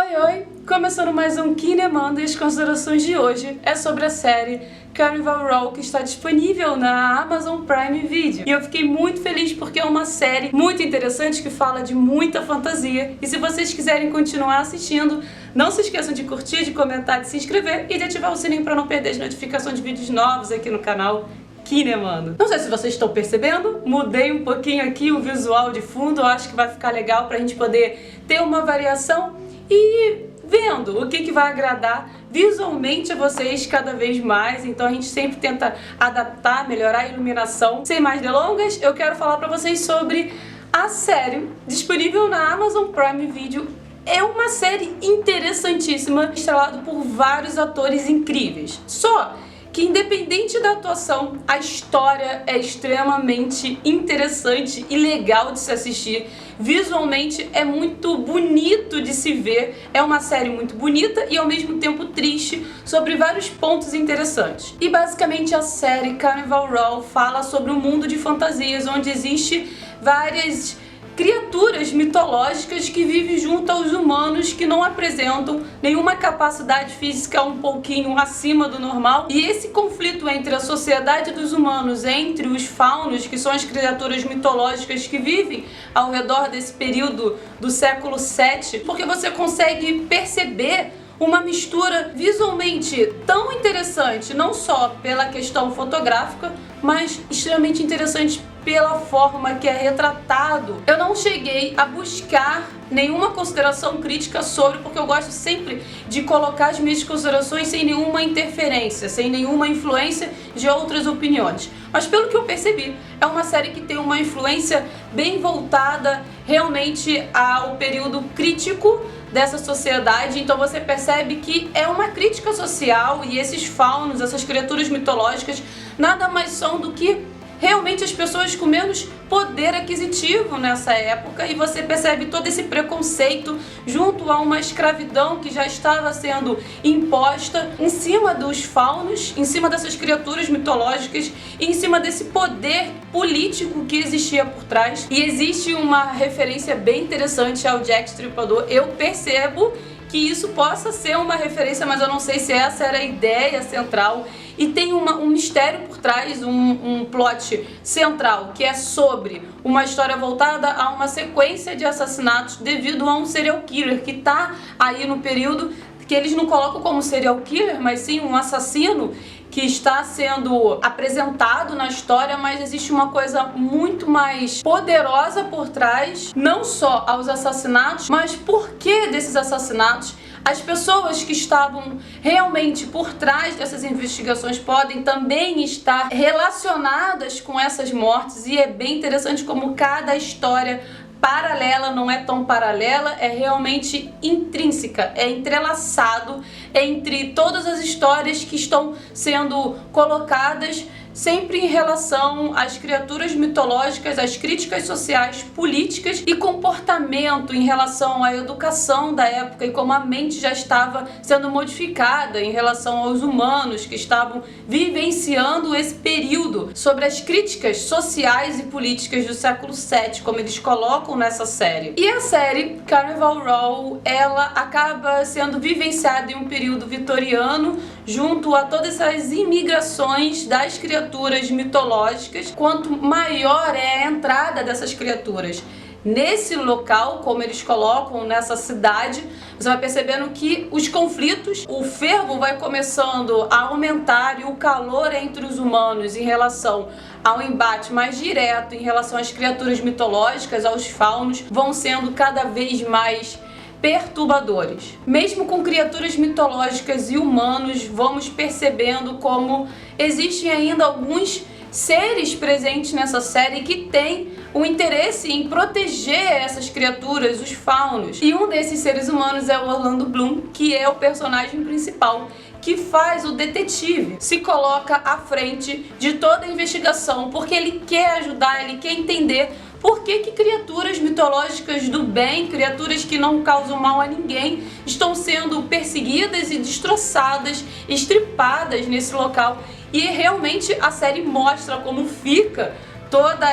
Oi, oi! Começando mais um Kinemando e as considerações de hoje é sobre a série Carnival Row, que está disponível na Amazon Prime Video. E eu fiquei muito feliz porque é uma série muito interessante que fala de muita fantasia. E se vocês quiserem continuar assistindo, não se esqueçam de curtir, de comentar, de se inscrever e de ativar o sininho para não perder as notificações de vídeos novos aqui no canal Kinemando. Não sei se vocês estão percebendo, mudei um pouquinho aqui o visual de fundo, eu acho que vai ficar legal pra gente poder ter uma variação e vendo o que vai agradar visualmente a vocês cada vez mais. Então a gente sempre tenta adaptar, melhorar a iluminação. Sem mais delongas, eu quero falar pra vocês sobre a série disponível na Amazon Prime Video. É uma série interessantíssima, estrelada por vários atores incríveis. Só que independente da atuação, a história é extremamente interessante e legal de se assistir. Visualmente é muito bonito de se ver, é uma série muito bonita e ao mesmo tempo triste sobre vários pontos interessantes. E basicamente a série Carnival Row fala sobre um mundo de fantasias onde existe várias criaturas mitológicas que vivem junto aos humanos, que não apresentam nenhuma capacidade física um pouquinho acima do normal. E esse conflito entre a sociedade dos humanos, entre os faunos, que são as criaturas mitológicas que vivem ao redor desse período do século VII, porque você consegue perceber uma mistura visualmente tão interessante, não só pela questão fotográfica, mas extremamente interessante pela forma que é retratado. Eu não cheguei a buscar nenhuma consideração crítica sobre, porque eu gosto sempre de colocar as minhas considerações sem nenhuma interferência, sem nenhuma influência de outras opiniões. Mas pelo que eu percebi, é uma série que tem uma influência bem voltada realmente ao período crítico dessa sociedade. Então você percebe que é uma crítica social e esses faunos, essas criaturas mitológicas, nada mais são do que realmente as pessoas com menos poder aquisitivo nessa época, e você percebe todo esse preconceito junto a uma escravidão que já estava sendo imposta em cima dos faunos, em cima dessas criaturas mitológicas e em cima desse poder político que existia por trás. E existe uma referência bem interessante ao Jack Stripador. Eu percebo que isso possa ser uma referência, mas eu não sei se essa era a ideia central. E tem um mistério por trás, um plot central, que é sobre uma história voltada a uma sequência de assassinatos devido a um serial killer que está aí no período que eles não colocam como serial killer, mas sim um assassino que está sendo apresentado na história, mas existe uma coisa muito mais poderosa por trás, não só aos assassinatos, mas por que desses assassinatos. As pessoas que estavam realmente por trás dessas investigações podem também estar relacionadas com essas mortes, e é bem interessante como cada história paralela não é tão paralela, é realmente intrínseca, é entrelaçado entre todas as histórias que estão sendo colocadas, sempre em relação às criaturas mitológicas, às críticas sociais, políticas e comportamento em relação à educação da época e como a mente já estava sendo modificada em relação aos humanos que estavam vivenciando esse período, sobre as críticas sociais e políticas do século VII, como eles colocam nessa série. E a série Carnival Row, ela acaba sendo vivenciada em um período vitoriano, junto a todas essas imigrações das criaturas mitológicas. Quanto maior é a entrada dessas criaturas nesse local, como eles colocam nessa cidade, você vai percebendo que os conflitos, o fervo vai começando a aumentar e o calor entre os humanos em relação ao embate mais direto em relação às criaturas mitológicas, aos faunos, vão sendo cada vez mais perturbadores. Mesmo com criaturas mitológicas e humanos, vamos percebendo como existem ainda alguns seres presentes nessa série que têm o interesse em proteger essas criaturas, os faunos. E um desses seres humanos é o Orlando Bloom, que é o personagem principal, que faz o detetive, se coloca à frente de toda a investigação, porque ele quer ajudar, ele quer entender por que criaturas mitológicas do bem, criaturas que não causam mal a ninguém, estão sendo perseguidas e destroçadas, estripadas nesse local. E realmente a série mostra como fica todas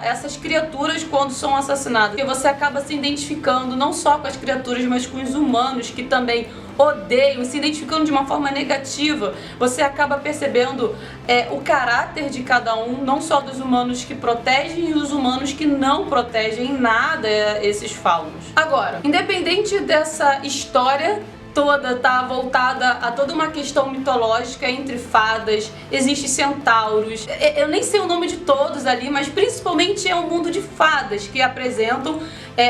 essas criaturas quando são assassinadas. Porque você acaba se identificando não só com as criaturas, mas com os humanos que também odeiam, se identificando de uma forma negativa. Você acaba percebendo o caráter de cada um, não só dos humanos que protegem e os humanos que não protegem em nada esses faunos. Agora, independente dessa história toda tá voltada a toda uma questão mitológica entre fadas, existem centauros, eu nem sei o nome de todos ali, mas principalmente é um mundo de fadas que apresentam,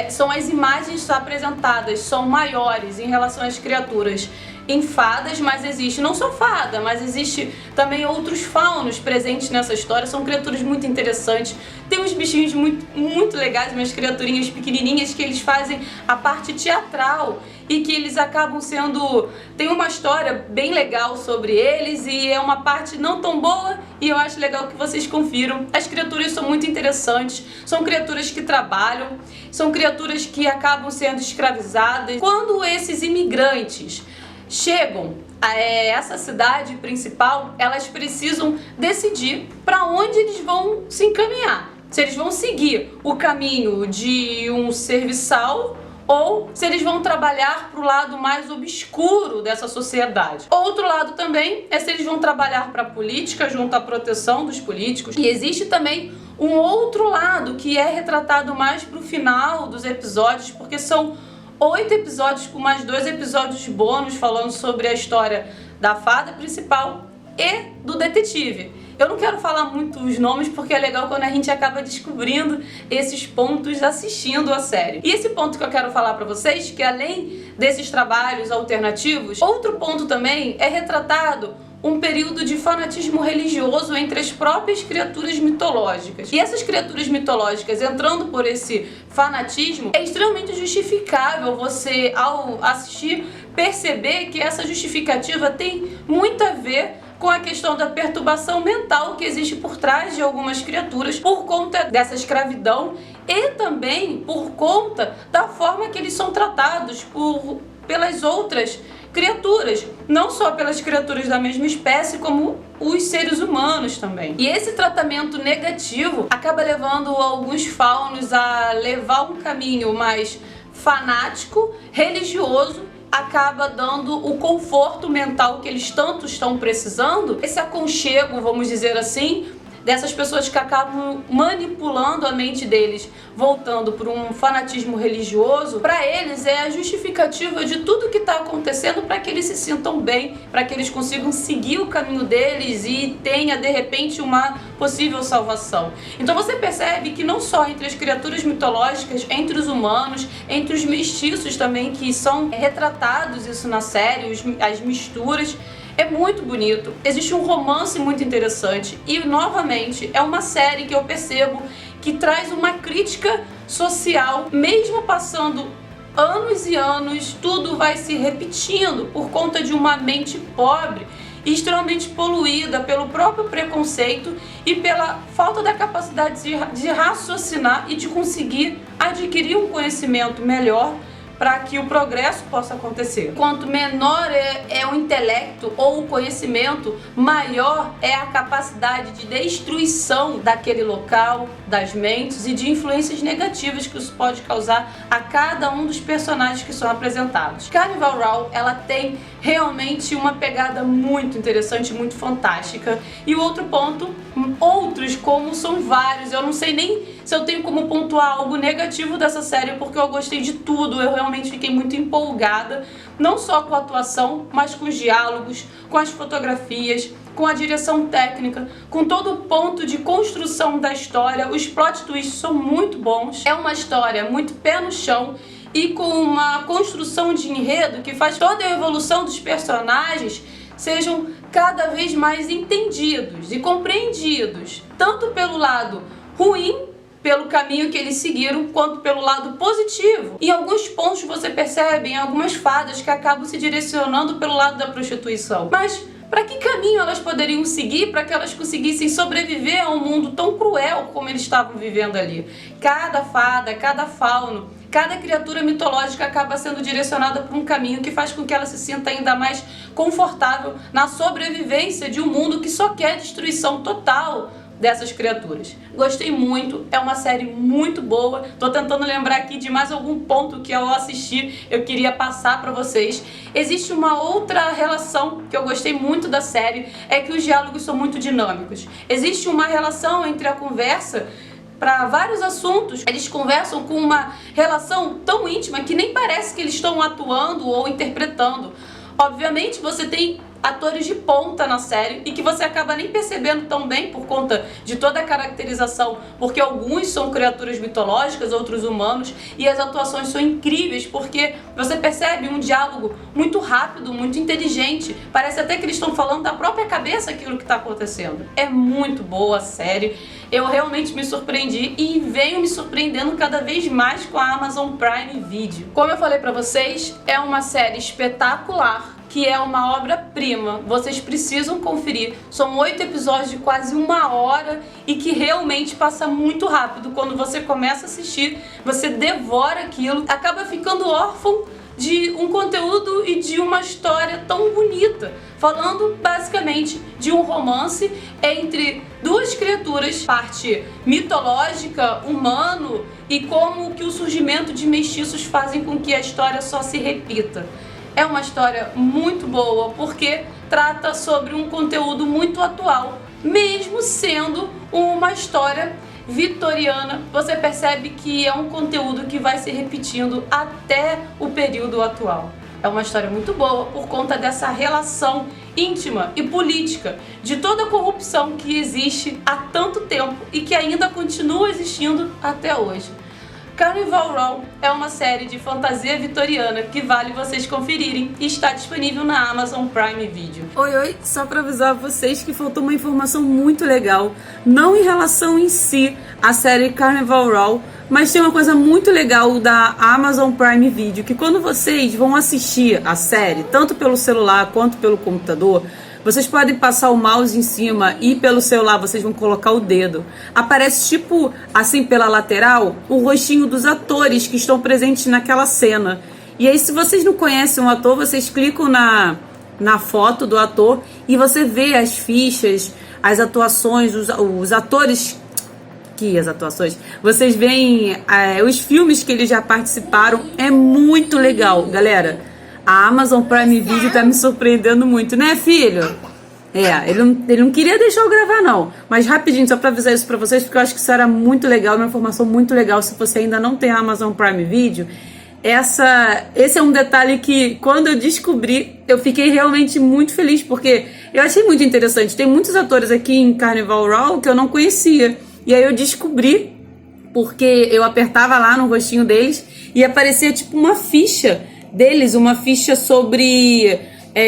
são as imagens apresentadas, são maiores em relação às criaturas em fadas, mas existe não só fada, mas existe também outros faunos presentes nessa história, são criaturas muito interessantes, tem uns bichinhos muito legais, umas criaturinhas pequenininhas que eles fazem a parte teatral e que eles acabam sendo... Tem uma história bem legal sobre eles e é uma parte não tão boa e eu acho legal que vocês confiram. As criaturas são muito interessantes, são criaturas que trabalham, são criaturas que acabam sendo escravizadas. Quando esses imigrantes chegam a essa cidade principal, elas precisam decidir para onde eles vão se encaminhar. Se eles vão seguir o caminho de um serviçal ou se eles vão trabalhar para o lado mais obscuro dessa sociedade. Outro lado também é se eles vão trabalhar para a política, junto à proteção dos políticos. E existe também um outro lado que é retratado mais para o final dos episódios, porque são 8 episódios com mais 2 episódios bônus falando sobre a história da fada principal e do detetive. Eu não quero falar muito os nomes porque é legal quando a gente acaba descobrindo esses pontos assistindo a série. E esse ponto que eu quero falar pra vocês, que além desses trabalhos alternativos, outro ponto também é retratado um período de fanatismo religioso entre as próprias criaturas mitológicas. E essas criaturas mitológicas entrando por esse fanatismo, é extremamente justificável você, ao assistir, perceber que essa justificativa tem muito a ver com a questão da perturbação mental que existe por trás de algumas criaturas por conta dessa escravidão e também por conta da forma que eles são tratados pelas outras criaturas, não só pelas criaturas da mesma espécie, como os seres humanos também. E esse tratamento negativo acaba levando alguns faunos a levar um caminho mais fanático, religioso, acaba dando o conforto mental que eles tanto estão precisando, esse aconchego, vamos dizer assim, dessas pessoas que acabam manipulando a mente deles, voltando por um fanatismo religioso. Para eles é a justificativa de tudo que está acontecendo para que eles se sintam bem, para que eles consigam seguir o caminho deles e tenha de repente uma possível salvação. Então você percebe que não só entre as criaturas mitológicas, entre os humanos, entre os mestiços também, que são retratados isso na série, as misturas, é muito bonito, existe um romance muito interessante e, novamente, é uma série que eu percebo que traz uma crítica social, mesmo passando anos e anos, tudo vai se repetindo por conta de uma mente pobre e extremamente poluída pelo próprio preconceito e pela falta da capacidade de raciocinar e de conseguir adquirir um conhecimento melhor para que o progresso possa acontecer. Quanto menor é o intelecto ou o conhecimento, maior é a capacidade de destruição daquele local, das mentes e de influências negativas que isso pode causar a cada um dos personagens que são apresentados. Carnival Row, ela tem realmente uma pegada muito interessante, muito fantástica. E o outro ponto, outros como são vários, eu não sei nem se eu tenho como pontuar algo negativo dessa série, porque eu gostei de tudo, eu realmente fiquei muito empolgada, não só com a atuação, mas com os diálogos, com as fotografias, com a direção técnica, com todo o ponto de construção da história. Os plot twists são muito bons, é uma história muito pé no chão e com uma construção de enredo que faz toda a evolução dos personagens sejam cada vez mais entendidos e compreendidos, tanto pelo lado ruim, pelo caminho que eles seguiram, quanto pelo lado positivo. Em alguns pontos você percebe em algumas fadas que acabam se direcionando pelo lado da prostituição. Mas para que caminho elas poderiam seguir para que elas conseguissem sobreviver a um mundo tão cruel como eles estavam vivendo ali? Cada fada, cada fauno, cada criatura mitológica acaba sendo direcionada por um caminho que faz com que ela se sinta ainda mais confortável na sobrevivência de um mundo que só quer destruição total dessas criaturas. Gostei muito, é uma série muito boa. Tô tentando lembrar aqui de mais algum ponto que ao assistir eu queria passar pra vocês. Existe uma outra relação que eu gostei muito da série, é que os diálogos são muito dinâmicos. Existe uma relação entre a conversa para vários assuntos. Eles conversam com uma relação tão íntima que nem parece que eles estão atuando ou interpretando. Obviamente você tem atores de ponta na série e que você acaba nem percebendo tão bem por conta de toda a caracterização, porque alguns são criaturas mitológicas, outros humanos, e as atuações são incríveis porque você percebe um diálogo muito rápido, muito inteligente, parece até que eles estão falando da própria cabeça aquilo que está acontecendo. É muito boa a série, eu realmente me surpreendi e venho me surpreendendo cada vez mais com a Amazon Prime Video. Como eu falei pra vocês, é uma série espetacular, que é uma obra-prima, vocês precisam conferir. São 8 episódios de quase 1 hora e que realmente passa muito rápido. Quando você começa a assistir, você devora aquilo, acaba ficando órfão de um conteúdo e de uma história tão bonita, falando basicamente de um romance entre duas criaturas, parte mitológica, humano, e como que o surgimento de mestiços fazem com que a história só se repita. É uma história muito boa porque trata sobre um conteúdo muito atual, mesmo sendo uma história vitoriana. Você percebe que é um conteúdo que vai se repetindo até o período atual. É uma história muito boa por conta dessa relação íntima e política, de toda a corrupção que existe há tanto tempo e que ainda continua existindo até hoje. Carnival Row é uma série de fantasia vitoriana que vale vocês conferirem e está disponível na Amazon Prime Video. Oi, só para avisar vocês que faltou uma informação muito legal, não em relação em si à série Carnival Row, mas tem uma coisa muito legal da Amazon Prime Video, que quando vocês vão assistir a série, tanto pelo celular quanto pelo computador, vocês podem passar o mouse em cima e pelo celular vocês vão colocar o dedo. Aparece tipo assim pela lateral o rostinho dos atores que estão presentes naquela cena. E aí se vocês não conhecem um ator, vocês clicam na foto do ator e você vê as fichas, as atuações, os atores... as atuações, vocês veem os filmes que eles já participaram. É muito legal, galera. A Amazon Prime Video tá me surpreendendo muito, né, filho? Ele não queria deixar eu gravar, não. Mas rapidinho, só pra avisar isso pra vocês, porque eu acho que isso era muito legal, uma informação muito legal. Se você ainda não tem a Amazon Prime Video, esse é um detalhe que, quando eu descobri, eu fiquei realmente muito feliz, porque eu achei muito interessante. Tem muitos atores aqui em Carnival Row que eu não conhecia. E aí eu descobri, porque eu apertava lá no rostinho deles e aparecia tipo uma ficha deles, uma ficha sobre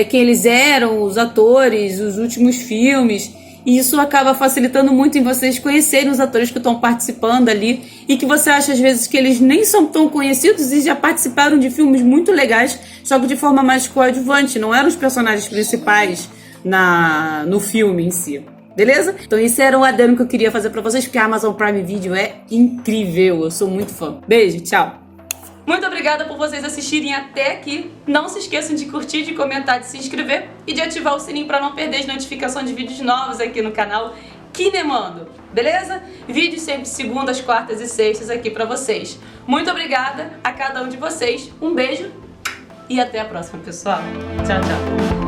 quem eles eram, os atores, os últimos filmes, e isso acaba facilitando muito em vocês conhecerem os atores que estão participando ali e que você acha às vezes que eles nem são tão conhecidos e já participaram de filmes muito legais, só que de forma mais coadjuvante, não eram os personagens principais no filme em si. Beleza? Então esse era um adendo que eu queria fazer pra vocês, porque a Amazon Prime Video é incrível, eu sou muito fã. Beijo, tchau! Muito obrigada por vocês assistirem até aqui. Não se esqueçam de curtir, de comentar, de se inscrever e de ativar o sininho para não perder as notificações de vídeos novos aqui no canal Kinemando, beleza? Vídeos sempre segundas, quartas e sextas aqui para vocês. Muito obrigada a cada um de vocês. Um beijo e até a próxima, pessoal. Tchau, tchau.